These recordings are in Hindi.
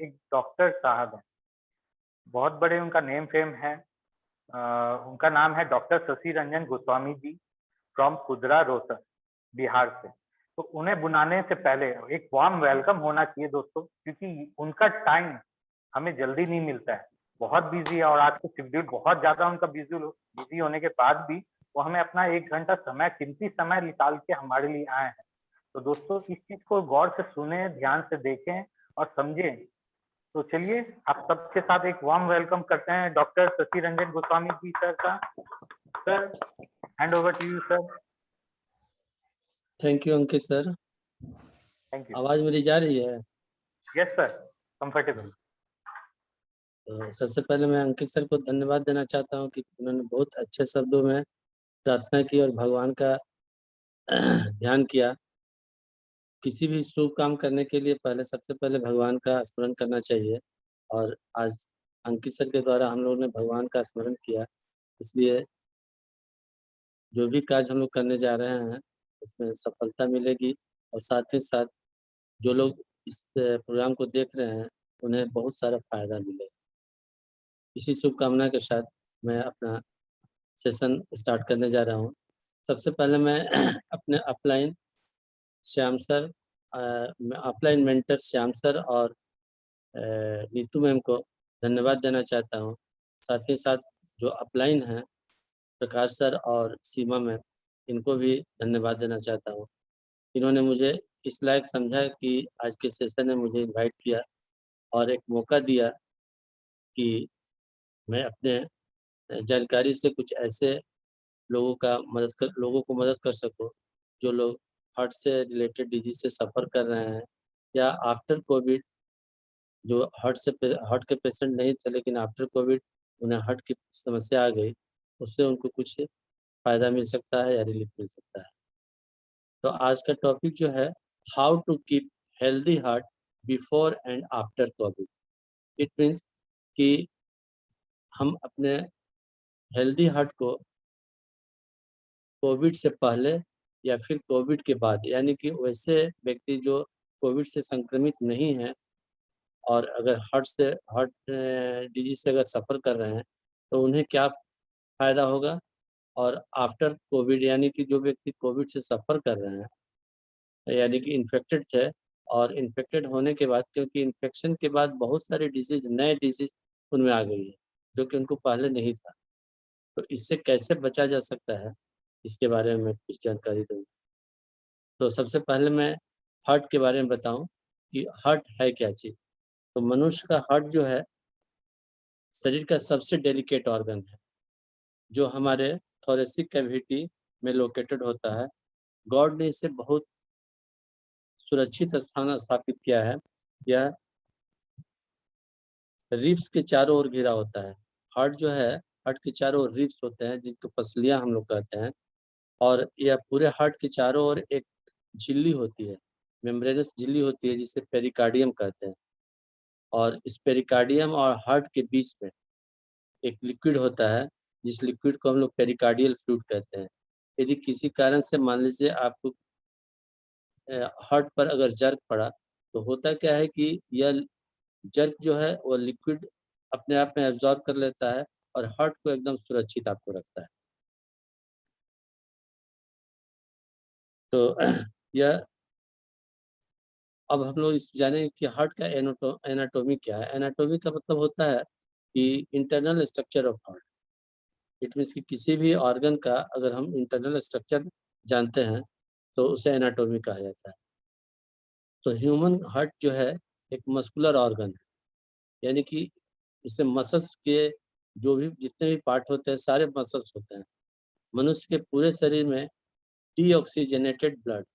एक डॉक्टर साहब हैं, बहुत बड़े उनका नेम फेम है। उनका नाम है डॉक्टर शशि रंजन गोस्वामी जी फ्रॉम कुदरा रोहतक, बिहार से। तो उन्हें बुलाने से पहले एक वार्म वेलकम होना चाहिए दोस्तों, क्योंकि उनका टाइम हमें जल्दी नहीं मिलता है। बहुत बिज़ी है और आज का शेड्यूल बहुत ज़्यादा उनका बिज़ी होने के बाद भी वो हमें अपना 1 घंटा समय, कीमती समय निकाल के हमारे लिए आए हैं। तो दोस्तों इस चीज़ को गौर से सुनें, ध्यान से देखें और समझें। तो चलिए आप सबके साथ एक वार्म वेलकम करते हैं डॉक्टर शशि रंजन गोस्वामी जी सर का। Sir, hand over to you sir. Thank you Ankit sir. Thank you. आवाज़ मेरी जा रही है? Yes sir, comfortable. तो सबसे पहले मैं अंकित सर को धन्यवाद देना चाहता हूँ कि उन्होंने बहुत अच्छे शब्दों में प्रार्थना की और भगवान का ध्यान किया। किसी भी शुभ काम करने के लिए पहले सबसे पहले भगवान का स्मरण करना चाहिए और आज अंकित सर के द्वारा हम लोगों ने भगवान का स्मरण किया। इसलिए जो भी कार्य हम लोग करने जा रहे हैं उसमें सफलता मिलेगी और साथ ही साथ जो लोग इस प्रोग्राम को देख रहे हैं उन्हें बहुत सारा फायदा मिलेगा। इसी शुभकामना के साथ मैं अपना सेशन स्टार्ट करने जा रहा हूँ। सबसे पहले मैं अपने upline Shyam sir upline mentor Shyam sir और नीतू मैम को धन्यवाद देना चाहता हूँ। साथ ही साथ जो अपलाइन हैं प्रकाश सर और सीमा मैम, इनको भी धन्यवाद देना चाहता हूँ। इन्होंने मुझे इस लायक समझा कि आज के सेशन में मुझे इनवाइट किया और एक मौका दिया कि मैं अपने जानकारी से कुछ ऐसे लोगों को मदद कर सकूं जो लोग हार्ट से रिलेटेड डिजीज से सफ़र कर रहे हैं या आफ्टर कोविड जो हार्ट के पेशेंट नहीं थे लेकिन आफ्टर कोविड उन्हें हार्ट की समस्या आ गई, उससे उनको कुछ फ़ायदा मिल सकता है या रिलीफ मिल सकता है। तो आज का टॉपिक जो है how to keep healthy heart before and after Covid. It means कि हम अपने हेल्दी हार्ट को कोविड से पहले या फिर कोविड के बाद, यानी कि वैसे व्यक्ति जो कोविड से संक्रमित नहीं हैं और अगर हार्ट डिजीज से अगर सफ़र कर रहे हैं तो उन्हें क्या फ़ायदा होगा, और आफ्टर कोविड यानी कि जो व्यक्ति कोविड से सफ़र कर रहे हैं यानी कि इन्फेक्टेड थे और इन्फेक्टेड होने के बाद, क्योंकि इन्फेक्शन के बाद बहुत सारे नए डिजीज़ उनमें आ गई है जो कि उनको पहले नहीं था। तो इससे कैसे बचा जा सकता है, इसके बारे में मैं कुछ जानकारी दूँगा। तो सबसे पहले मैं हार्ट के बारे में बताऊँ कि हार्ट है क्या चीज़। तो मनुष्य का हार्ट जो है शरीर का सबसे डेलिकेट ऑर्गन है, जो हमारे थोरेसिक कैविटी में लोकेटेड होता है। गॉड ने इसे बहुत सुरक्षित स्थान स्थापित किया है। यह रिब्स के चारों ओर घिरा होता है। हार्ट जो है, हार्ट के चारों ओर रिब्स होते हैं जिनको पसलियाँ हम लोग कहते हैं, और यह पूरे हार्ट के चारों ओर एक झिल्ली होती है, मेम्ब्रेनस झिल्ली होती है जिसे पेरिकार्डियम कहते हैं। और इस पेरिकार्डियम और हार्ट के बीच में एक लिक्विड होता है, जिस लिक्विड को हम लोग पेरिकार्डियल फ्लूइड कहते हैं। यदि किसी कारण से मान लीजिए आपको हार्ट पर अगर जर्क पड़ा, तो होता क्या है कि यह जर्क जो है वो लिक्विड अपने आप में एब्ज़ॉर्ब कर लेता है और हार्ट को एकदम सुरक्षित आपको रखता है। तो यह अब हम लोग इस जानें कि हार्ट का एनाटॉमी क्या है। एनाटॉमी का मतलब होता है कि internal structure of heart. It means कि किसी भी ऑर्गन का अगर हम इंटरनल स्ट्रक्चर जानते हैं तो उसे एनाटॉमी कहा जाता है। तो ह्यूमन हार्ट जो है एक मस्कुलर ऑर्गन है, यानी कि इसे मसल्स के जो भी जितने भी पार्ट होते हैं सारे मसल्स होते हैं। मनुष्य के पूरे शरीर में डीऑक्सीजनेटेड ब्लड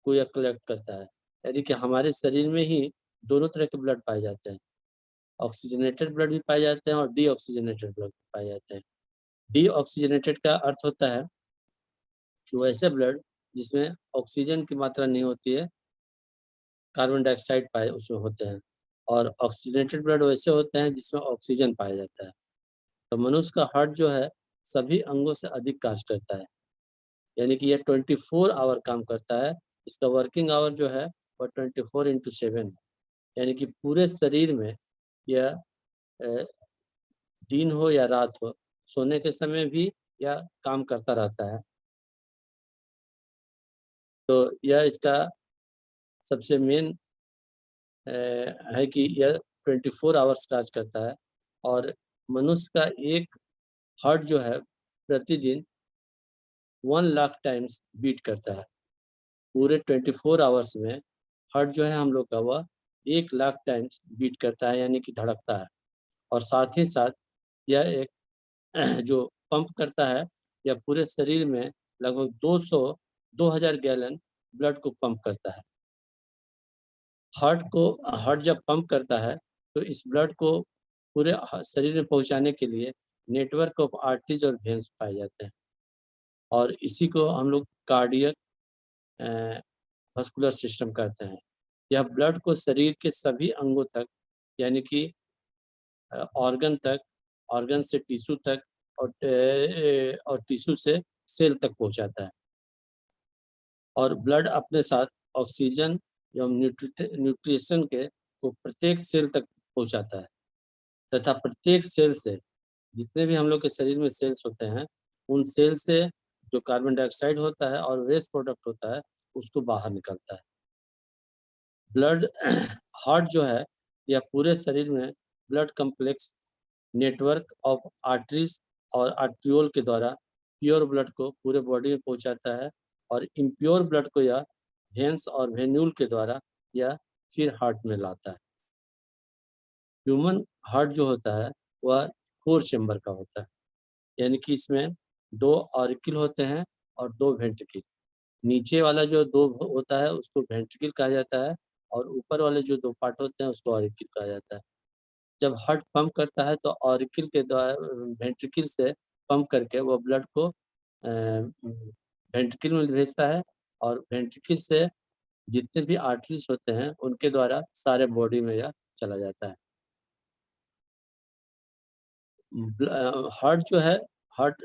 को यह कलेक्ट करता है, यानी कि हमारे शरीर में ही दोनों तरह के ब्लड पाए जाते हैं। ऑक्सीजनेटेड ब्लड भी पाए जाते हैं और डीऑक्सीजनेटेड ब्लड भी पाए जाते हैं। डीऑक्सीजनेटेड का अर्थ होता है कि वो ऐसे ब्लड जिसमें ऑक्सीजन की मात्रा नहीं होती है, कार्बन डाइऑक्साइड पाए उसमें होते हैं, और ऑक्सीजनेटेड ब्लड वैसे होते हैं जिसमें ऑक्सीजन पाया जाता है। तो मनुष्य का हार्ट जो है सभी अंगों से अधिक कार्य करता है, यानी कि यह 24 आवर काम करता है। इसका वर्किंग आवर जो है वह 24/7 है। यानी कि पूरे शरीर में या दिन हो या रात हो, सोने के समय भी या काम करता रहता है। तो यह इसका सबसे मेन है कि यह 24 आवर्स कार्य करता है और मनुष्य का एक हार्ट जो है प्रतिदिन 1 लाख टाइम्स बीट करता है। पूरे 24 आवर्स में हार्ट जो है हम लोग का वह 1 लाख टाइम्स बीट करता है, यानी कि धड़कता है। और साथ ही साथ यह एक जो पंप करता है, यह पूरे शरीर में लगभग 2000 गैलन ब्लड को पंप करता है। हार्ट जब पंप करता है तो इस ब्लड को पूरे शरीर में पहुंचाने के लिए नेटवर्क ऑफ आर्टरीज और वेन्स पाए जाते हैं और इसी को हम लोग कार्डियक वस्कुलर सिस्टम कहते हैं। यह ब्लड को शरीर के सभी अंगों तक, यानी कि ऑर्गन तक, ऑर्गन से टिश्यू तक और टिश्यू से सेल तक पहुंचाता है और ब्लड अपने साथ ऑक्सीजन एवं न्यूट्रिशन के को प्रत्येक सेल तक पहुंचाता है तथा प्रत्येक सेल से, जितने भी हम लोग के शरीर में सेल्स होते हैं, उन सेल से जो कार्बन डाइऑक्साइड होता है और वेस्ट प्रोडक्ट होता है उसको बाहर निकलता है। ब्लड हार्ट जो है यह पूरे शरीर में blood complex network of arteries और आर्ट्रियोल के द्वारा प्योर ब्लड को पूरे बॉडी में पहुंचाता है और इम्प्योर ब्लड को यह वेन्स और वेन्यूल के द्वारा यह फिर हार्ट में लाता है। ह्यूमन हार्ट जो होता है वह 4 चेम्बर का होता है, यानी कि इसमें 2 ऑरिकल होते हैं और 2 वेंट्रिकल। नीचे वाला जो 2 होता है उसको वेंट्रिकल कहा जाता है और ऊपर वाले जो 2 पार्ट होते हैं उसको ऑरिकल कहा जाता है। जब हार्ट पंप करता है तो ऑरिकल के द्वारा वेंट्रिकल से पंप करके वो ब्लड को वेंट्रिकल में भेजता है और वेंट्रिकल से जितने भी आर्टरीज होते हैं उनके द्वारा सारे बॉडी में यह चला जाता है। हार्ट जो है, हार्ट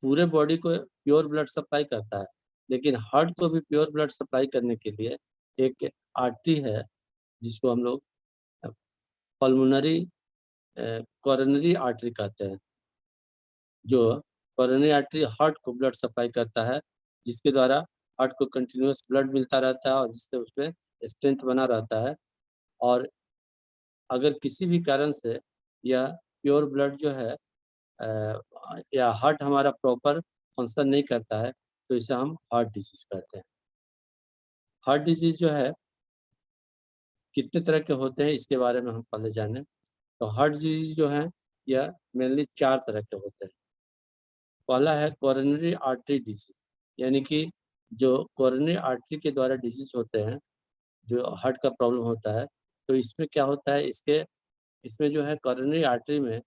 पूरे बॉडी को प्योर ब्लड सप्लाई करता है, लेकिन हार्ट को भी प्योर ब्लड सप्लाई करने के लिए एक आर्टरी है जिसको हम लोग पल्मोनरी कोरोनरी आर्टरी कहते हैं, जो कोरोनरी आर्टरी हार्ट को ब्लड सप्लाई करता है, जिसके द्वारा हार्ट को कंटिन्यूअस ब्लड मिलता रहता है और जिससे उसमें स्ट्रेंथ बना रहता है। और अगर किसी भी कारण से यह प्योर ब्लड जो है या हार्ट हमारा प्रॉपर फंक्शन नहीं करता है तो इसे हम हार्ट डिजीज कहते हैं। हार्ट डिजीज जो है कितने तरह के होते हैं इसके बारे में हम पहले जानें। तो हार्ट डिजीज जो है यह मेनली 4 तरह के होते हैं। पहला है कोरोनरी आर्टरी डिजीज, यानी कि जो कोरोनरी आर्टरी के द्वारा डिजीज होते हैं, जो हार्ट का प्रॉब्लम होता है, तो इसमें क्या होता है, इसमें जो है कोरोनरी आर्टरी में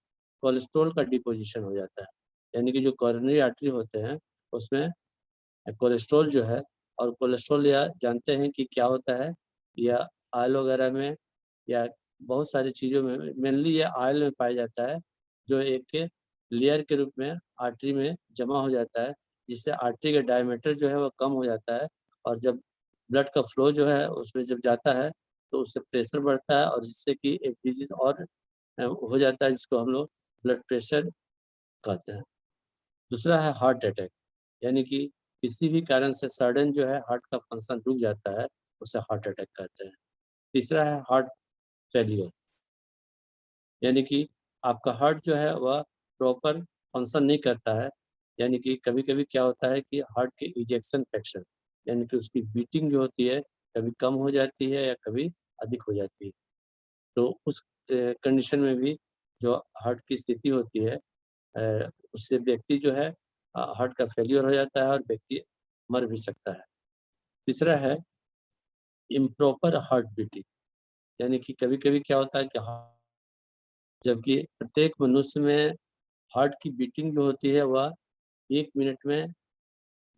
कोलेस्ट्रॉल का डिपोजिशन हो जाता है। यानी कि जो कोरोनरी आर्टरी होते हैं उसमें कोलेस्ट्रॉल जो है, और कोलेस्ट्रॉल या जानते हैं कि क्या होता है, या ऑयल वगैरह में या बहुत सारी चीज़ों में, मेनली ये ऑयल में पाया जाता है, जो एक लेयर के रूप में आर्टरी में जमा हो जाता है, जिससे आर्टरी का डायमीटर जो है वो कम हो जाता है और जब ब्लड का फ्लो जो है उसमें जब जाता है तो उससे प्रेशर बढ़ता है और जिससे कि एक डिजीज और हो जाता है जिसको हम लोग ब्लड प्रेशर कहते हैं। दूसरा है हार्ट अटैक, यानी कि किसी भी कारण से सडन जो है हार्ट का फंक्शन रुक जाता है, उसे हार्ट अटैक कहते हैं। तीसरा है हार्ट फेलियर, यानी कि आपका हार्ट जो है वह प्रॉपर फंक्शन नहीं करता है, यानी कि कभी-कभी क्या होता है कि हार्ट के इजेक्शन फ्रैक्शन, यानी कि उसकी बीटिंग जो होती है कभी कम हो जाती है या कभी अधिक हो जाती है। तो उस कंडीशन में भी जो हार्ट की स्थिति होती है, उससे व्यक्ति जो है हार्ट का फेलियर हो जाता है और व्यक्ति मर भी सकता है। तीसरा है इम्प्रॉपर हार्ट बीटिंग, यानी कि कभी-कभी क्या होता है कि जबकि प्रत्येक मनुष्य में हार्ट की बीटिंग जो होती है वह 1 मिनट में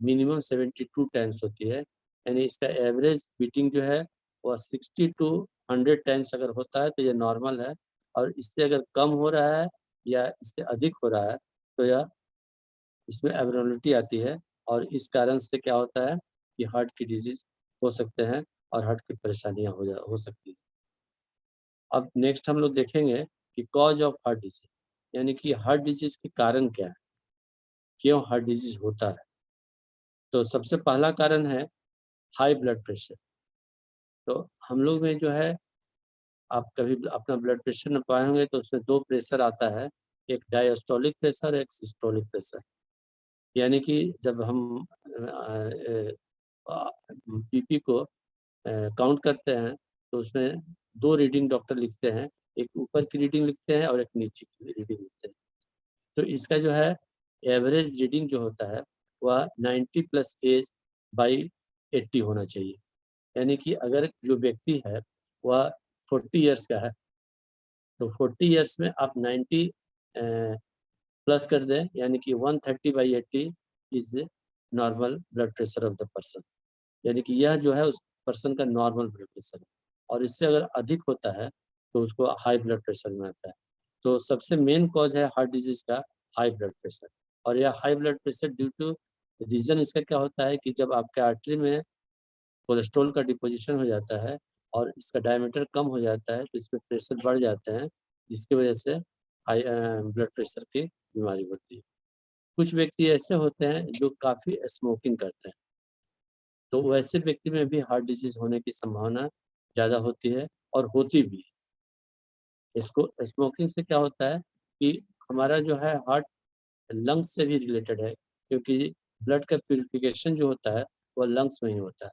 मिनिमम 72 टाइम्स होती है। यानी इसका एवरेज बीटिंग जो है वह 60 टू 100 टाइम्स अगर होता है तो ये नॉर्मल है, और इससे अगर कम हो रहा है या इससे अधिक हो रहा है तो यह इसमें एब्नॉर्मलिटी आती है और इस कारण से क्या होता है कि हार्ट की डिजीज़ हो सकते हैं और हार्ट की परेशानियाँ हो सकती हैं। अब नेक्स्ट हम लोग देखेंगे कि कॉज ऑफ हार्ट डिजीज, यानी कि हार्ट डिजीज के कारण क्या है, क्यों हार्ट डिजीज होता है। तो सबसे पहला कारण है हाई ब्लड प्रेशर। तो हम लोग में जो है, आप कभी अपना ब्लड प्रेशर नापाए होंगे तो उसमें दो प्रेशर आता है, एक डायस्टोलिक प्रेशर, एक सिस्टोलिक प्रेशर। यानी कि जब हम बीपी को काउंट करते हैं तो उसमें दो रीडिंग डॉक्टर लिखते हैं, एक ऊपर की रीडिंग लिखते हैं और एक नीचे की रीडिंग लिखते हैं। तो इसका जो है एवरेज रीडिंग जो होता है वह 90 प्लस एज बाई 80 होना चाहिए। यानी कि अगर जो व्यक्ति है वह 40 ईयर्स का है तो 40 ईयर्स में आप 90 प्लस कर दें, यानी कि 130/80 is normal blood pressure of the person. यानी कि यह जो है उस पर्सन का नॉर्मल ब्लड प्रेशर है, और इससे अगर अधिक होता है तो उसको हाई ब्लड प्रेशर में आता है। तो सबसे मेन कॉज है हार्ट डिजीज का हाई ब्लड प्रेशर। और यह high blood pressure due to, reason इसका क्या होता है कि जब आपके आर्टरी में कोलेस्ट्रॉल का डिपोजिशन हो जाता है और इसका डायमीटर कम हो जाता है तो इसमें प्रेशर बढ़ जाते हैं, जिसकी वजह से हाई ब्लड प्रेशर की बीमारी होती है। कुछ व्यक्ति ऐसे होते हैं जो काफ़ी स्मोकिंग करते हैं, तो वैसे व्यक्ति में भी हार्ट डिजीज होने की संभावना ज़्यादा होती है और होती भी है। इसको स्मोकिंग से क्या होता है कि हमारा जो है हार्ट लंग्स से भी रिलेटेड है, क्योंकि ब्लड का प्यूरिफिकेशन जो होता है वह लंग्स में ही होता है।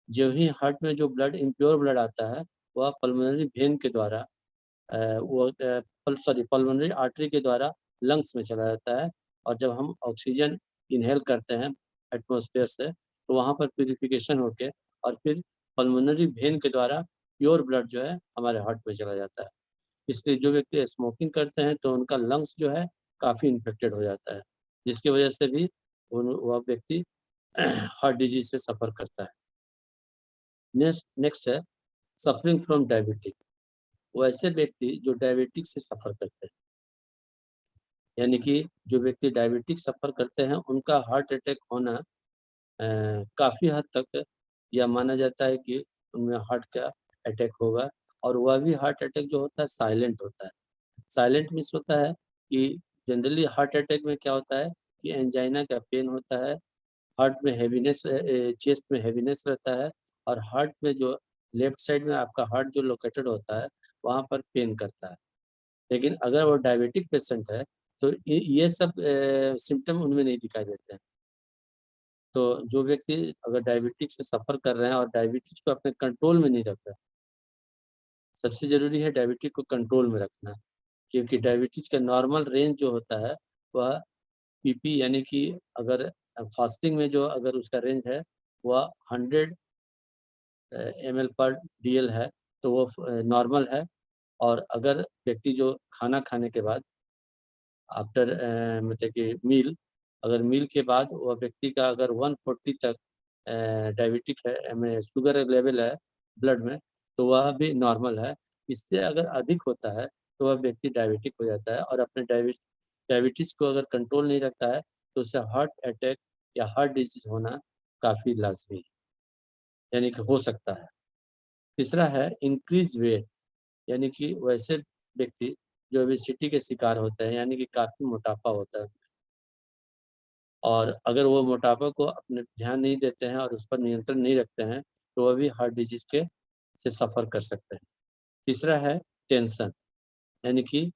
जो ही हार्ट में जो ब्लड इम्प्योर ब्लड आता है वह पल्मोनरी वेन के द्वारा पल्मोनरी आर्टरी के द्वारा लंग्स में चला जाता है, और जब हम ऑक्सीजन इनहेल करते हैं एटमॉस्फेयर से तो वहाँ पर प्यूरिफिकेशन होके और फिर पल्मोनरी वेन के द्वारा प्योर ब्लड जो है हमारे हार्ट में चला जाता है। इसलिए जो व्यक्ति स्मोकिंग करते हैं तो उनका लंग्स जो है काफ़ी इन्फेक्टेड हो जाता है, जिसकी वजह से भी वह व्यक्ति हार्ट डिजीज से सफ़र करता है। नेक्स्ट नेक्स्ट है सफरिंग फ्रॉम डायबिटिक। वैसे व्यक्ति जो डायबिटिक से सफ़र करते हैं, यानी कि जो व्यक्ति डायबिटिक सफ़र करते हैं उनका हार्ट अटैक होना काफ़ी हद तक यह माना जाता है कि उनमें हार्ट का अटैक होगा। और वह भी हार्ट अटैक जो होता है साइलेंट होता है। साइलेंट मीन्स होता है कि जनरली हार्ट अटैक में क्या होता है कि एंजाइना का पेन होता है, हार्ट में हैवीनेस, चेस्ट में हैवीनेस रहता है, और हार्ट में जो लेफ्ट साइड में आपका हार्ट जो लोकेटेड होता है वहाँ पर पेन करता है। लेकिन अगर वो डायबिटिक पेशेंट है तो ये सब सिम्पटम उनमें नहीं दिखाई देते हैं। तो जो व्यक्ति अगर डायबिटिक्स से सफ़र कर रहे हैं और डायबिटीज़ को अपने कंट्रोल में नहीं रख रहे हैं, सबसे ज़रूरी है डायबिटिक को कंट्रोल में रखना। क्योंकि डायबिटीज़ का नॉर्मल रेंज जो होता है वह पीपी, यानी कि अगर फास्टिंग में जो अगर उसका रेंज है वह 100 ml पर डीएल है तो वो नॉर्मल है। और अगर व्यक्ति जो खाना खाने के बाद आफ्टर मतलब कि मील, अगर मील के बाद वह व्यक्ति का अगर 140 तक डायबिटिक है में शुगर लेवल है ब्लड में तो वह भी नॉर्मल है। इससे अगर अधिक होता है तो वह व्यक्ति डायबिटिक हो जाता है, और अपने डायबिटीज़ को अगर कंट्रोल नहीं रखता है तो उससे हार्ट अटैक या हार्ट डिजीज होना काफ़ी लाज़मी है, यानी कि हो सकता है। तीसरा है इंक्रीज वेट, यानी कि वैसे व्यक्ति जो ओबेसिटी के शिकार होते हैं, यानी कि काफ़ी मोटापा होता है, और अगर वो मोटापा को अपने ध्यान नहीं देते हैं और उस पर नियंत्रण नहीं रखते हैं तो वह भी हार्ट डिजीज के से सफ़र कर सकते हैं। तीसरा है टेंशन, यानी कि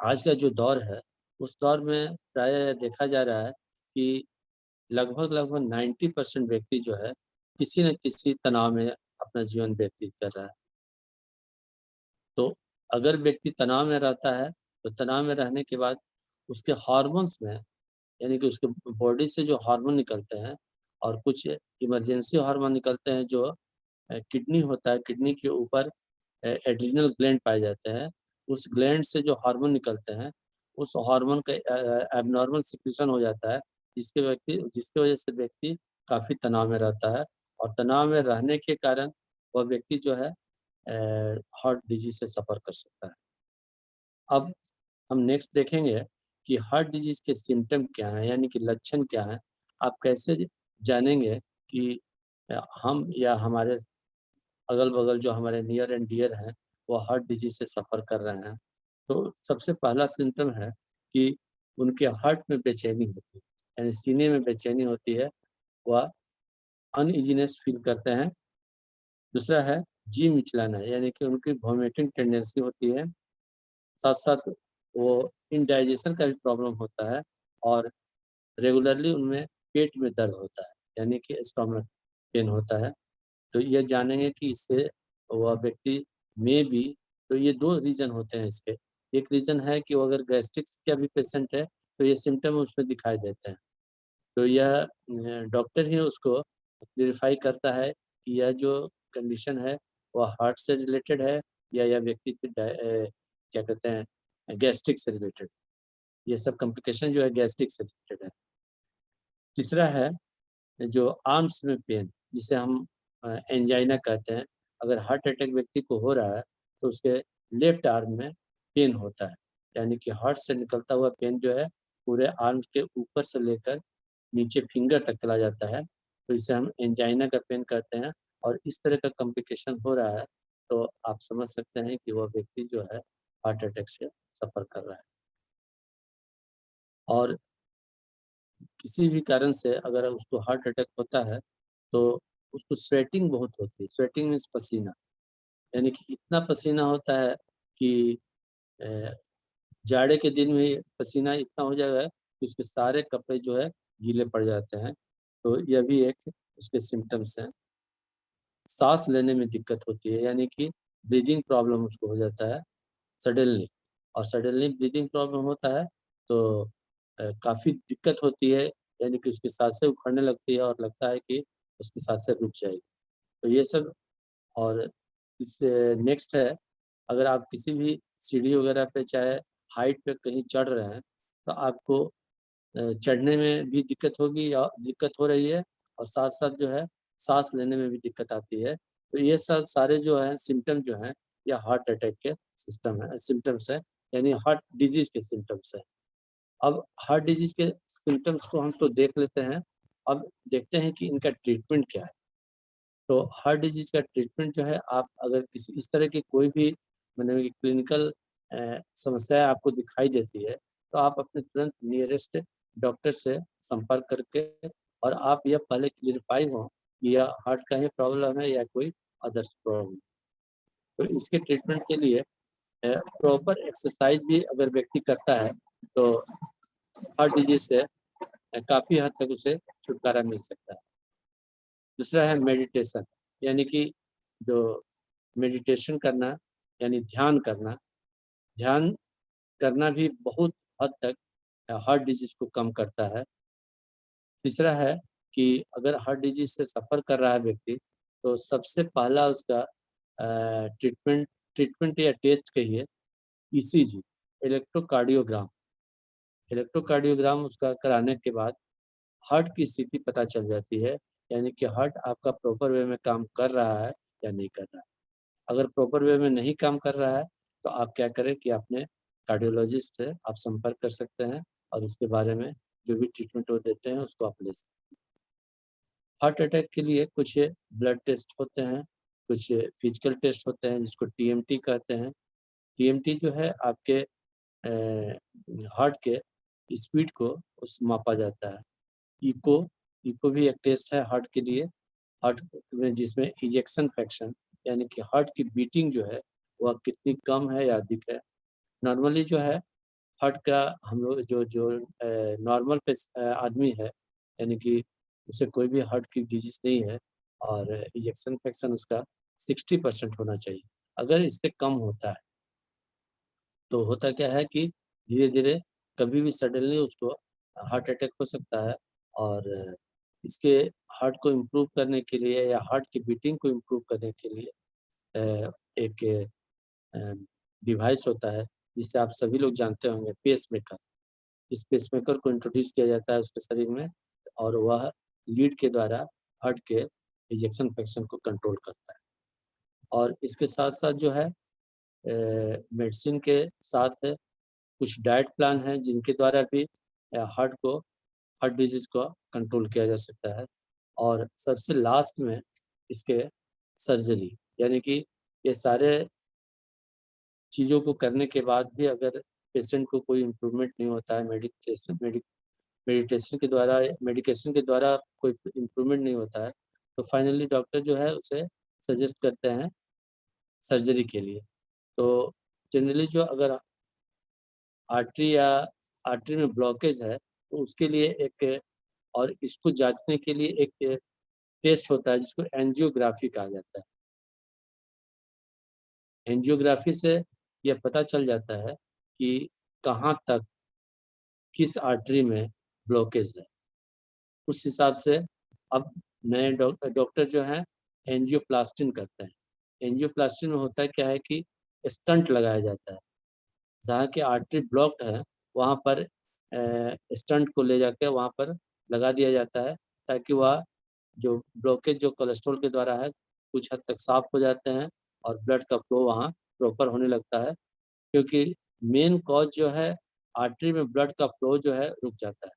आज का जो दौर है उस दौर में प्राय देखा जा रहा है कि लगभग 90% व्यक्ति जो है किसी न किसी तनाव में अपना जीवन व्यतीत कर रहा है। तो अगर व्यक्ति तनाव में रहता है तो तनाव में रहने के बाद उसके हार्मोन्स में, यानी कि उसके बॉडी से जो हार्मोन निकलते हैं और कुछ इमरजेंसी हार्मोन निकलते हैं जो किडनी होता है, किडनी के ऊपर एड्रिनल ग्लैंड पाए जाते हैं। उस ग्लैंड से जो हार्मोन निकलते हैं उस हार्मोन का एब्नॉर्मल सिक्रीशन हो जाता है, जिसकी वजह से व्यक्ति काफ़ी तनाव में रहता है, और तनाव में रहने के कारण वह व्यक्ति जो है हार्ट डिजीज से सफ़र कर सकता है। अब हम नेक्स्ट देखेंगे कि हार्ट डिजीज के सिम्पटम क्या हैं, यानी कि लक्षण क्या हैं। आप कैसे जानेंगे कि हम या हमारे अगल-बगल जो हमारे नियर एंड डियर हैं वो हार्ट डिजीज़ से सफ़र कर रहे हैं। तो सबसे पहला सिम्पटम है कि उनके हार्ट में बेचैनी होती है, यानी सीने में बेचैनी होती है, वह अनईज़ीनेस फ़ील करते हैं। दूसरा है जी मिचलाना, यानी कि उनकी वोमिटिंग टेंडेंसी होती है। साथ-साथ वो इंडाइजेशन का भी प्रॉब्लम होता है और रेगुलरली उनमें पेट में दर्द होता है, यानी कि स्टमक पेन होता है। तो ये जानेंगे कि इससे वह व्यक्ति में भी, तो ये 2 रीज़न होते हैं इसके। एक रीज़न है कि वो अगर गैस्ट्रिक्स का भी पेशेंट है, तो ये सिम्पटम उसमें दिखाई देते हैं। तो यह डॉक्टर ही उसको क्लेरिफ़ाई करता है कि यह जो कंडीशन है, वह हार्ट से रिलेटेड है या यह व्यक्ति की क्या कहते हैं गैस्ट्रिक से रिलेटेड। ये सब कॉम्प्लिकेशन जो है गैस्ट्रिक से रिलेटेड है। तीसरा है जो आर्म्स में पेन, जिसे हम एंजाइना कहते हैं। अगर हार्ट अटैक व्यक्ति को हो रहा है, तो उसके लेफ्ट आर्म में पेन होता है, यानी कि हार्ट से निकलता हुआ पेन जो है पूरे आर्म के ऊपर से लेकर नीचे फिंगर तक चला जाता है, तो इसे हम एंजाइना का पेन कहते हैं। और इस तरह का कॉम्प्लिकेशन हो रहा है, तो आप समझ सकते हैं कि वह व्यक्ति जो है हार्ट अटैक से सफ़र कर रहा है। और किसी भी कारण से अगर उसको हार्ट अटैक होता है, तो उसको स्वेटिंग बहुत होती है। स्वेटिंग मीन्स पसीना, यानी कि इतना पसीना होता है कि अ, जाड़े के दिन में पसीना इतना हो जाएगा कि उसके सारे कपड़े जो है गीले पड़ जाते हैं। तो यह भी एक उसके सिम्पटम्स हैं। साँस लेने में दिक्कत होती है, यानी कि ब्रीथिंग प्रॉब्लम उसको हो जाता है सडनली। और सडनली ब्रीथिंग प्रॉब्लम होता है तो काफ़ी दिक्कत होती है, यानी कि उसकी साँसें उखड़ने लगती है और लगता है कि उसकी साँसें रुक जाएगी। तो ये सब। और इससे नेक्स्ट है, अगर आप किसी भी सीढ़ी वगैरह पे चाहे हाइट पे कहीं चढ़ रहे हैं, तो आपको चढ़ने में भी दिक्कत होगी या दिक्कत हो रही है, और साथ-साथ जो है साँस लेने में भी दिक्कत आती है। तो ये सब सारे जो हैं सिम्पटम जो हैं, ये हार्ट अटैक के सिम्पटम्स हैं, यानी हार्ट डिज़ीज़ के सिम्पटम्स हैं। अब हार्ट डिज़ीज़ के सिम्पटम्स को हम तो देख लेते हैं, अब देखते हैं कि इनका ट्रीटमेंट क्या है। तो हार्ट डिजीज़ का ट्रीटमेंट जो है, आप अगर किसी इस तरह की कोई भी माने क्लिनिकल समस्या आपको दिखाई देती है, तो आप अपने तुरंत नियरेस्ट डॉक्टर से संपर्क करके, और आप यह पहले क्लेरिफ़ाई हो कि यह हार्ट का ही प्रॉब्लम है या कोई अदर्स प्रॉब्लम। तो इसके ट्रीटमेंट के लिए प्रॉपर एक्सरसाइज़ भी अगर व्यक्ति करता है, तो हार्ट डिजीज़ से काफ़ी हद तक उसे छुटकारा मिल सकता है। दूसरा है मेडिटेशन, यानी कि जो मेडिटेशन करना, यानी ध्यान करना। ध्यान करना भी बहुत हद तक हार्ट डिजीज़ को कम करता है। तीसरा है कि अगर हार्ट डिजीज़ से सफ़र कर रहा है व्यक्ति, तो सबसे पहला उसका ट्रीटमेंट ट्रीटमेंट या टेस्ट कहिए, ईसीजी, इलेक्ट्रोकार्डियोग्राम। इलेक्ट्रोकार्डियोग्राम उसका कराने के बाद हार्ट की स्थिति पता चल जाती है, यानी कि हार्ट आपका प्रॉपर वे में काम कर रहा है या नहीं कर रहा है। अगर प्रॉपर वे में नहीं काम कर रहा है, तो आप क्या करें कि अपने कार्डियोलॉजिस्ट से आप संपर्क कर सकते हैं, और इसके बारे में जो भी ट्रीटमेंट वो देते हैं उसको आप ले सकते हैं। हार्ट अटैक के लिए कुछ ब्लड टेस्ट होते हैं, कुछ फिजिकल टेस्ट होते हैं जिसको टीएमटी कहते हैं। टीएमटी जो है आपके हार्ट के स्पीड को उस मापा जाता है। इको इको भी एक टेस्ट है हार्ट के लिए। हार्ट में जिसमें इजेक्शन फ्रैक्शन, यानी कि हार्ट की बीटिंग जो है वह कितनी कम है या अधिक है। नॉर्मली जो है हार्ट का हम लोग जो जो नॉर्मल आदमी है, यानी कि उसे कोई भी हार्ट की डिजीज़ नहीं है, और इजेक्शन फ्रैक्शन उसका 60% होना चाहिए। अगर इससे कम होता है, तो होता क्या है कि धीरे-धीरे कभी भी सडनली उसको हार्ट अटैक हो सकता है। और इसके हार्ट को इम्प्रूव करने के लिए या हार्ट की बीटिंग को इम्प्रूव करने के लिए एक अ, डिवाइस होता है, जिसे आप सभी लोग जानते होंगे, पेसमेकर। इस पेसमेकर को इंट्रोड्यूस किया जाता है उसके शरीर में, और वह लीड के द्वारा हार्ट के इजेक्शन फ्रैक्शन को कंट्रोल करता है। और इसके साथ-साथ जो है मेडिसिन के साथ कुछ डाइट प्लान हैं जिनके द्वारा भी हार्ट डिजीज़ को कंट्रोल किया जा सकता है। और सबसे लास्ट में इसके सर्जरी, यानी कि ये सारे चीज़ों को करने के बाद भी अगर पेशेंट को कोई इम्प्रूवमेंट नहीं होता है, मेडिटेशन के द्वारा, मेडिकेशन के द्वारा कोई इम्प्रूवमेंट नहीं होता है, तो फाइनली डॉक्टर जो है उसे सजेस्ट करते हैं सर्जरी के लिए। तो जनरली जो अगर आर्टरी या आर्टरी में ब्लॉकेज है, तो उसके लिए एक, और इसको जाँचने के लिए एक टेस्ट होता है जिसको एंजियोग्राफी कहा जाता है। एंजियोग्राफी से यह पता चल जाता है कि कहाँ तक किस आर्टरी में ब्लॉकेज है। उस हिसाब से अब नए डॉक्टर जो हैं एंजियोप्लास्टिन करते हैं। एंजियोप्लास्टिन में होता है क्या है कि स्टंट लगाया जाता है। जहाँ की आर्टरी ब्लॉक्ड है, वहाँ पर स्टंट को ले जाके वहाँ पर लगा दिया जाता है, ताकि वह जो ब्लॉकेज जो कोलेस्ट्रॉल के द्वारा है, कुछ हद तक साफ हो जाते हैं और ब्लड का फ्लो वहाँ प्रॉपर होने लगता है। क्योंकि मेन कॉज़ जो है, आर्टरी में ब्लड का फ्लो जो है रुक जाता है।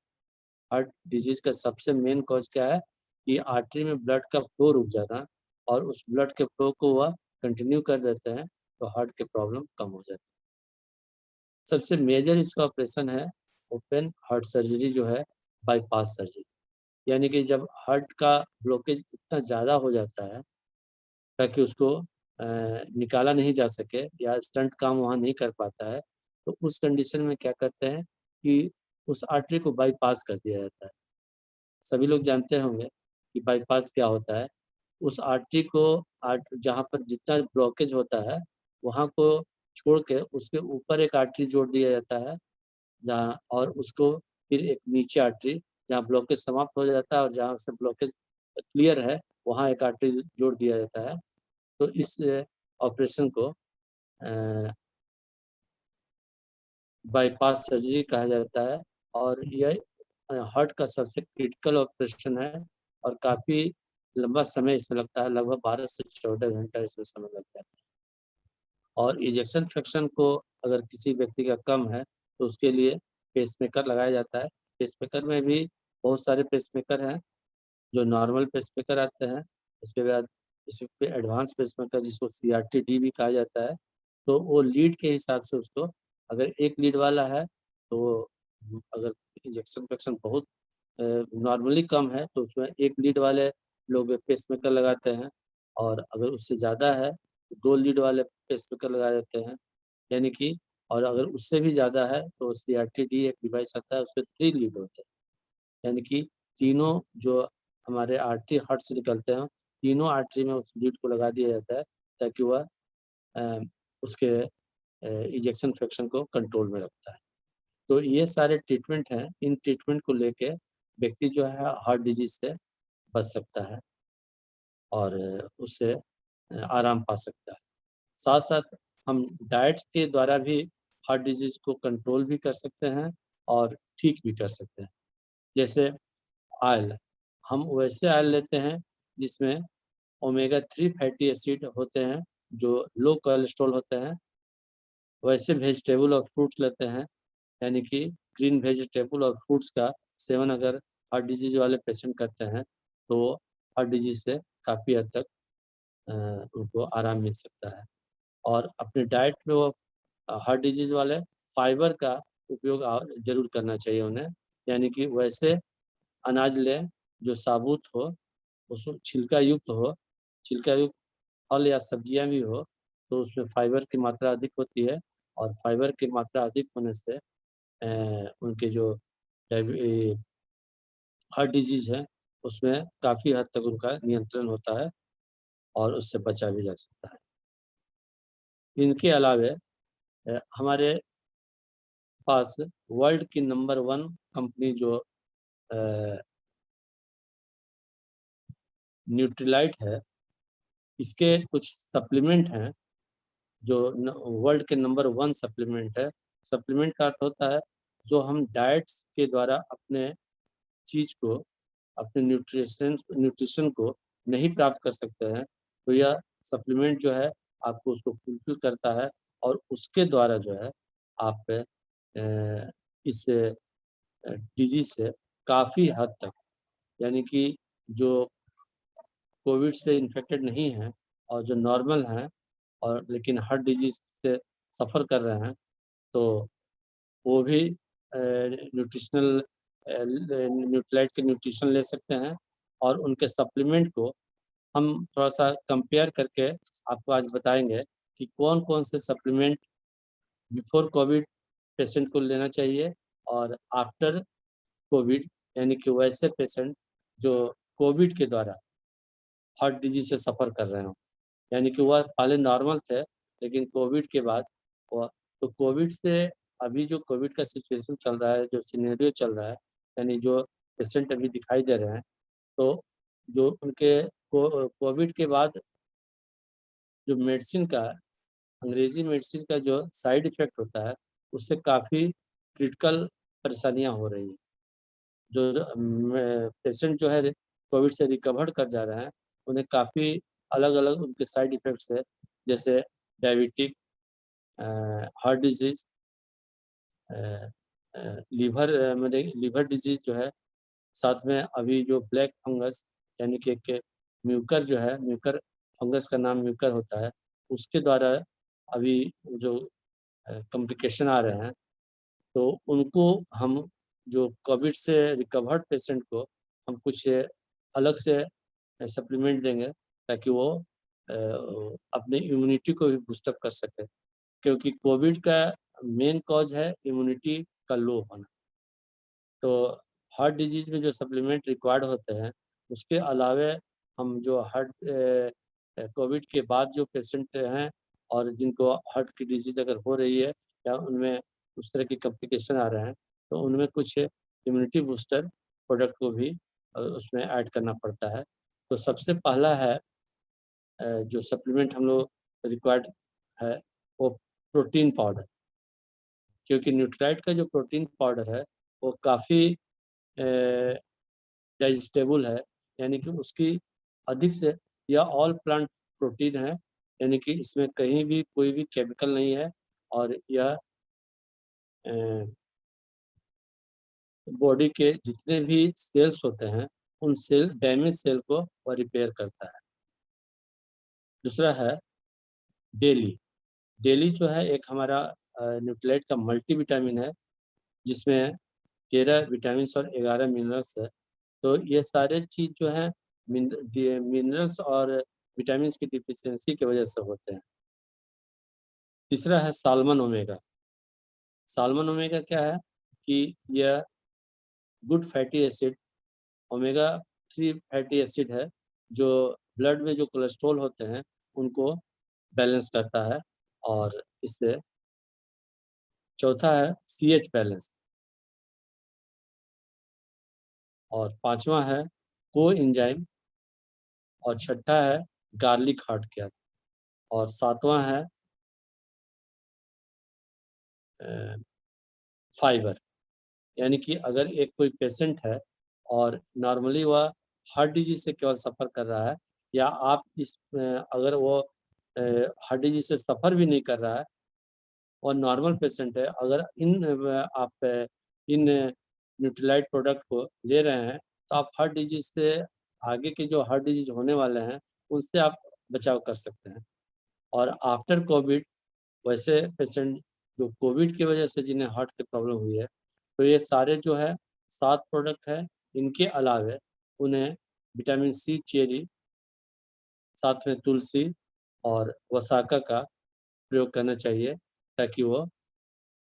हार्ट डिजीज़ का सबसे मेन कॉज़ क्या है कि आर्टरी में ब्लड का फ्लो रुक जाना, और उस ब्लड के फ्लो को वह कंटिन्यू कर देते हैं, तो हार्ट के प्रॉब्लम कम हो जाती है। सबसे मेजर इसका ऑपरेशन है ओपन हार्ट सर्जरी जो है, बाईपास सर्जरी। यानी कि जब हार्ट का ब्लॉकेज इतना ज़्यादा हो जाता है ताकि उसको निकाला नहीं जा सके या स्टंट काम वहाँ नहीं कर पाता है, तो उस कंडीशन में क्या करते हैं कि उस आर्टरी को बाईपास कर दिया जाता है। सभी लोग जानते होंगे कि बाईपास क्या होता है। उस आर्टरी को जहाँ पर जितना ब्लॉकेज होता है, वहाँ को छोड़ के उसके ऊपर एक आर्टरी जोड़ दिया जाता है, जहाँ और उसको फिर एक नीचे आर्टरी, जहाँ ब्लॉकेज समाप्त हो जाता है और जहाँ से ब्लॉकेज क्लियर है, वहाँ एक आर्टरी जोड़ दिया जाता है। तो इस ऑपरेशन को अ, बाईपास सर्जरी कहा जाता है, और यह हार्ट का सबसे क्रिटिकल ऑपरेशन है, और काफ़ी लंबा समय इसमें लगता है, लगभग 12 से 14 घंटा इसमें समय लगता है। और इजेक्शन फ्रैक्शन को अगर किसी व्यक्ति का कम है, तो उसके लिए पेसमेकर लगाया जाता है। पेसमेकर में भी बहुत सारे पेसमेकर हैं, जो नॉर्मल पेसमेकर आते हैं, उसके बाद इस पे एडवांस पेसमेकर जिसको सीआरटी-डी भी कहा जाता है, तो वो लीड के हिसाब से उसको, अगर एक लीड वाला है, तो अगर इंजेक्शन फ्रैक्शन बहुत नॉर्मली कम है, तो उसमें एक लीड वाले लोग पेसमेकर लगाते हैं, और अगर उससे ज़्यादा है, तो 2 लीड वाले पेसमेकर लगा देते हैं। यानी कि, और अगर उससे भी ज़्यादा है, तो सीआरटी-डी एक डिवाइस आता है, उसमें 3 लीड होते हैं। यानी कि तीनों जो हमारे आर्टरी हार्ट से निकलते हैं, तीनों आर्टरी में उस लीड को लगा दिया जाता है, ताकि वह अ, उसके इजेक्शन फ्रैक्शन को कंट्रोल में रखता है। तो ये सारे ट्रीटमेंट हैं, इन ट्रीटमेंट को लेके व्यक्ति जो है हार्ट डिजीज़ से बच सकता है, और उससे आराम पा सकता है। साथ-साथ हम डाइट के द्वारा भी हार्ट डिजीज़ को कंट्रोल भी कर सकते हैं और ठीक भी कर सकते हैं। जैसे ऑयल, हम वैसे ऑयल लेते हैं जिसमें ओमेगा 3 फैटी एसिड होते हैं, जो लो कोलेस्ट्रॉल होते हैं। वैसे वेजिटेबल और फ्रूट्स लेते हैं, यानी कि ग्रीन वेजिटेबल और फ्रूट्स का सेवन अगर हार्ट डिजीज़ वाले पेशेंट करते हैं, तो हार्ट डिजीज़ से काफ़ी हद तक अ, उनको आराम मिल सकता है। और अपने डाइट में वो हार्ट डिजीज़ वाले फाइबर का उपयोग ज़रूर करना चाहिए उन्हें। यानी कि वैसे अनाज लें जो साबुत हो, उसमें छिलका युक्त हो, छिलका युक्त फल या सब्जियाँ भी हो, तो उसमें फाइबर की मात्रा अधिक होती है, और फाइबर की मात्रा अधिक होने से उनके जो हार्ट डिजीज़ है, उसमें काफ़ी हद तक उनका नियंत्रण होता है, और उससे बचा भी जा सकता है। इनके अलावे हमारे पास वर्ल्ड की नंबर 1 कंपनी जो अ, न्यूट्रीलाइट है, इसके कुछ सप्लीमेंट हैं जो वर्ल्ड के नंबर 1 सप्लीमेंट है। सप्लीमेंट का अर्थ होता है जो हम डाइट्स के द्वारा अपने चीज़ को, अपने न्यूट्रिशन को नहीं प्राप्त कर सकते हैं, तो यह सप्लीमेंट जो है आपको उसको फुलफिल करता है, और उसके द्वारा जो है आप इस डिजीज़ से काफ़ी हद तक, यानी कि जो कोविड से इन्फेक्टेड नहीं हैं और जो नॉर्मल हैं, और लेकिन हार्ट डिजीज़ से सफ़र कर रहे हैं, तो वो भी न्यूट्रिशनल न्यूट्रालाइट के न्यूट्रिशन ले सकते हैं और उनके सप्लीमेंट को हम थोड़ा-सा कंपेयर करके आपको आज बताएँगे कि कौन-कौन से सप्लीमेंट बिफ़ोर कोविड पेशेंट को लेना चाहिए और आफ्टर कोविड यानी कि वैसे पेशेंट जो कोविड के दौरान हार्ट डिजीज़ से सफ़र कर रहे हों। यानी कि वह पहले नॉर्मल थे, लेकिन कोविड के बाद वह तो कोविड से अभी जो कोविड का सिचुएशन चल रहा है, जो सिनेरियो चल रहा है, यानी जो पेशेंट अभी दिखाई दे रहे हैं, तो जो उनके कोविड के बाद जो मेडिसिन का अंग्रेज़ी मेडिसिन का जो साइड इफ़ेक्ट होता है, उससे काफ़ी क्रिटिकल परेशानियाँ हो रही हैं। जो पेशेंट जो है कोविड से रिकवर कर जा रहे हैं, उन्हें काफ़ी अलग-अलग उनके साइड इफ़ेक्ट्स है, जैसे diabetic a, heart disease a lever माने लीवर डिज़ीज़ जो है, साथ में अभी जो ब्लैक फंगस यानी कि एक म्यूकर जो है, म्यूकर फंगस का नाम म्यूकर होता है, उसके द्वारा अभी जो कॉम्प्लिकेशन आ रहे हैं, तो उनको हम जो कोविड से रिकवर्ड पेशेंट को हम कुछ अलग से सप्लीमेंट देंगे ताकि वो अपनी इम्यूनिटी को भी बूस्ट अप कर सकें। क्योंकि कोविड का मेन कॉज़ है इम्यूनिटी का लो होना। तो हार्ट डिजीज़ में जो सप्लीमेंट रिक्वायर्ड होते हैं, उसके अलावे हम जो कोविड के बाद जो पेशेंट हैं और जिनको हार्ट की डिजीज़ अगर हो रही है या उनमें उस तरह की कॉम्प्लिकेशन आ रहे हैं, तो उनमें कुछ इम्यूनिटी बूस्टर प्रोडक्ट को भी उसमें ऐड करना पड़ता है। तो सबसे पहला है जो सप्लीमेंट हम लोग रिक्वायर्ड है, वो प्रोटीन पाउडर। क्योंकि न्यूट्राइट का जो प्रोटीन पाउडर है, वो काफ़ी डाइजेस्टेबल है, यानी कि उसकी अधिक से यह ऑल प्लांट प्रोटीन है, यानी कि इसमें कहीं भी कोई भी केमिकल नहीं है और यह अ, बॉडी के जितने भी सेल्स होते हैं, उन डैमेज सेल को वह रिपेयर करता है। दूसरा है डेली। डेली जो है एक हमारा न्यूट्रालाइट का मल्टीविटामिन है, जिसमें 13 विटामिन्स और 11 मिनरल्स है। तो ये सारे चीज़ जो है मिनरल्स और विटामिन्स की डिफिशियंसी की वजह से होते हैं। तीसरा है साल्मन ओमेगा। साल्मन ओमेगा क्या है कि यह good fatty acid omega 3 fatty acid है, जो ब्लड में जो कोलेस्ट्रॉल होते हैं, उनको बैलेंस करता है और इससे चौथा है सीएच बैलेंस और पाँचवाँ है कोएंजाइम और छठा है गार्लिक हार्ट केयर और सातवां है अ, फाइबर। यानी कि अगर एक कोई पेशेंट है और नॉर्मली वह हार्ट डिजीज़ से केवल सफ़र कर रहा है या आप अगर वो हार्ट डिजीज़ से सफ़र भी नहीं कर रहा है और नॉर्मल पेशेंट है, अगर आप इन न्यूट्रालाइट प्रोडक्ट को ले रहे हैं, तो आप हार्ट डिजीज़ से आगे के जो हार्ट डिजीज़ होने वाले हैं, उनसे आप बचाव कर सकते हैं। और आफ्टर कोविड वैसे पेशेंट जो कोविड की वजह से जिन्हें हार्ट की प्रॉब्लम हुई है, तो ये सारे जो है 7 प्रोडक्ट हैं, इनके अलावे उन्हें विटामिन सी चेरी, साथ में तुलसी और वसाका का प्रयोग करना चाहिए ताकि वो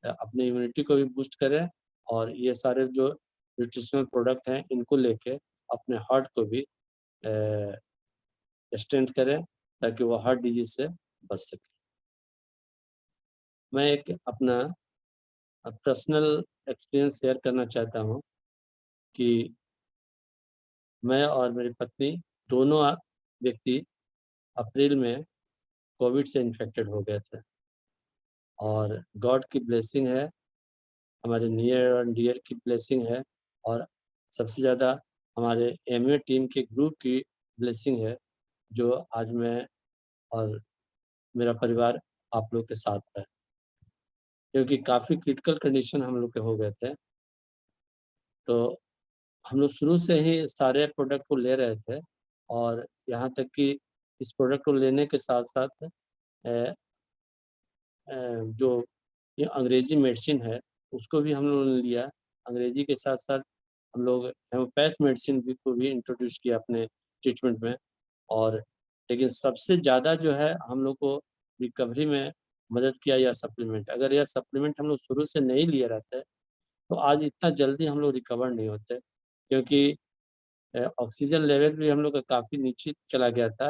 अपनी इम्यूनिटी को भी बूस्ट करें और ये सारे जो न्यूट्रिशनल प्रोडक्ट हैं, इनको लेके अपने हार्ट को भी स्ट्रेंथ करें ताकि वो हार्ट डिजीज़ से बच सकें। मैं एक अपना पर्सनल एक्सपीरियंस शेयर करना चाहता हूँ कि मैं और मेरी पत्नी दोनों व्यक्ति अप्रैल में कोविड से इन्फेक्टेड हो गए थे और गॉड की ब्लेसिंग है, हमारे नियर और डियर की ब्लेसिंग है और सबसे ज़्यादा हमारे एमए टीम के ग्रुप की ब्लेसिंग है, जो आज मैं और मेरा परिवार आप लोग के साथ है। क्योंकि काफ़ी क्रिटिकल कंडीशन हम लोग के हो गए थे, तो हम लोग शुरू से ही सारे प्रोडक्ट को ले रहे थे और यहाँ तक कि इस प्रोडक्ट को लेने के साथ-साथ जो ये अंग्रेजी मेडिसिन है, उसको भी हम लोगों ने लिया। अंग्रेजी के साथ-साथ हम लोग होम्योपैथ मेडिसिन भी को भी इंट्रोड्यूस किया अपने ट्रीटमेंट में। और लेकिन सबसे ज़्यादा जो है हम लोग को रिकवरी में मदद किया यह सप्लीमेंट। अगर यह सप्लीमेंट हम लोग शुरू से नहीं लिए रहते, तो आज इतना जल्दी हम लोग रिकवर नहीं होते, क्योंकि ऑक्सीजन लेवल भी हम लोग का काफ़ी नीचे चला गया था,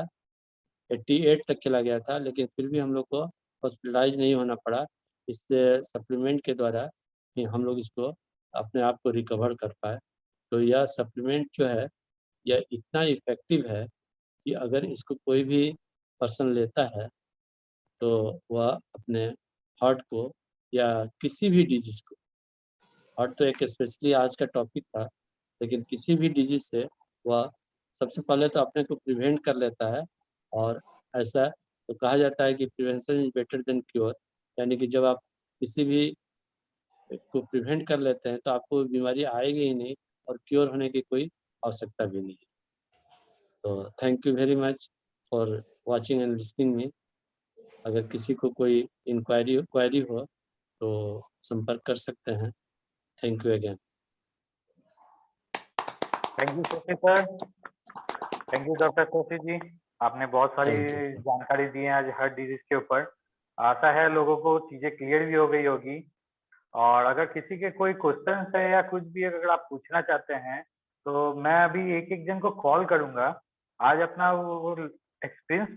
88 तक चला गया था, लेकिन फिर भी हम लोग को हॉस्पिटलाइज़ नहीं होना पड़ा। इससे सप्लीमेंट के द्वारा ही हम लोग इसको अपने आप को रिकवर कर पाए। तो यह सप्लीमेंट जो है, यह इतना इफ़ेक्टिव है कि अगर इसको कोई भी पर्सन लेता है, तो वह अपने हार्ट को या किसी भी डिजीज़ को, हार्ट तो एक स्पेशली आज का टॉपिक था, लेकिन किसी भी डिजीज़ से वह सबसे पहले तो अपने को प्रिवेंट कर लेता है। और ऐसा तो कहा जाता है कि prevention is better than cure, यानी कि जब आप किसी भी को प्रिवेंट कर लेते हैं, तो आपको बीमारी आएगी ही नहीं और क्योर होने की कोई आवश्यकता भी नहीं है। तो thank you very much for watching and listening me. अगर किसी को कोई क्वेरी हो तो संपर्क कर सकते हैं। Thank you again. Thank you Shashi sir. Thank you doctor Shashi ji. आपने बहुत सारी थैंक यू। जानकारी दी है आज हर डिजीज के ऊपर। आशा है लोगों को चीजें क्लियर भी हो गई होगी। और अगर किसी के कोई क्वेश्चन है या कुछ भी अगर आप पूछना चाहते हैं, तो मैं अभी एक एक जन को कॉल करूंगा। आज अपना वो एक्सपीरियंस